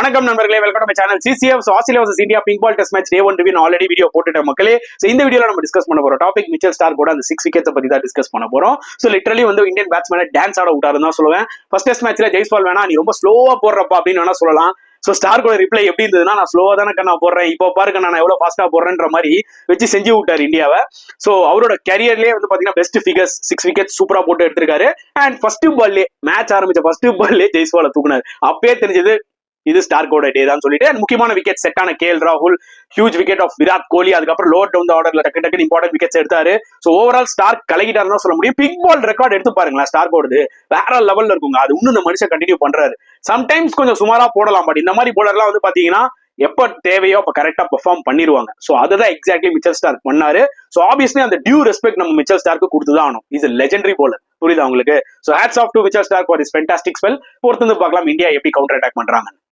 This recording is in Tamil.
வணக்கம் நண்பர்களே, welcome to my channel CCF. Australia vs India pink ball test match day 1 review already video போட்டுட்டேன் மக்களே. சோ இந்த வீடியோல நம்ம டிஸ்கஸ் பண்ண போறோம் டாபிக் மிச்சல் ஸ்டார்க் கூட அந்த 6 விக்கெட்ஸ் பத்தி தான் டிஸ்கஸ் பண்ண போறோம். சோ லிட்டரலி இந்தியன் பேட்ஸ்மேனை டான்ஸ் ஆட விட்டாருன்னு தான் சொல்லுவேன். ஃபர்ஸ்ட் டெஸ்ட் மேட்ச்ல ஜெய்ஸ்வால் வேணா நீ ரொம்ப ஸ்லோவா போடுறப்பா அப்படின்னு வேணா சொல்லலாம். சோ ஸ்டார்க்கோட ரிப்ளை எப்படி இருந்ததுன்னா, நான் ஸ்லோவா தானே கண்ணா போடுறேன், இப்போ பாருங்க நான் எவ்வளவு ஃபாஸ்டா போடுறேன்ற மாதிரி வச்சு செஞ்சு விட்டாரு இந்தியாவை. சோ அவரோட கேரியர்லயே பாத்தீங்கன்னா பெஸ்ட் ஃபிகர்ஸ், 6 விக்கெட் சூப்பரா போட்டு எடுத்திருக்காரு. அண்ட் ஃபர்ஸ்ட் பால்லே மேட்ச் ஆரம்பிச்ச ஃபர்ஸ்ட் பால்லே ஜெய்ஸ்வாலை தூக்குனாரு. அப்பயே தெரிஞ்சது இது ஸ்டார்க்கோட டே தான் சொல்லிட்டு. முக்கியமான விக்கெட் செட் ஆன கேஎல் ராகுல், huge wicket of Virat Kohli, அதுக்கப்புறம் லோவர் டவுன் ஆர்டர்ல டக்கு இம்பார்ட்டன்ட் விக்கெட்ஸ் எடுத்தாரு. சோ ஓவரால் ஸ்டார்க் கலகிட்டாருன்னு தான் சொல்ல முடியும். பிக் பால் ரெக்கார்ட் எடுத்து பாருங்களேன், ஸ்டார்க்கோடது வேற லெவல்ல இருக்குங்க. அது இன்னும் இந்த மனுஷன் கண்டினியூ பண்றாரு. சம்டைம்ஸ் கொஞ்சம் சுமாரா போடலாம், பட் இந்த மாதிரி போலர்லாம் பாத்தீங்கன்னா எப்ப தேவையோ அப்ப கரெக்டா பெர்ஃபார்ம் பண்ணிடுவாங்க. சோ அதுதான் எக்ஸாக்ட்லி மிச்சல் ஸ்டார்க் பண்ணாரு. சோ ஆப்வியஸ்லி அந்த டியூ ரெஸ்பெக்ட் நம்ம மிச்சல் ஸ்டார்க்கு கொடுத்துதான் ஆகணும். Is a legendary bowler. புரியுதா உங்களுக்கு? So hats off to Mitchell Starc for his fantastic spell. பொறுத்து பார்க்கலாம் இந்தியா எப்படி கவுண்டர் அட்டாக் பண்றாங்க.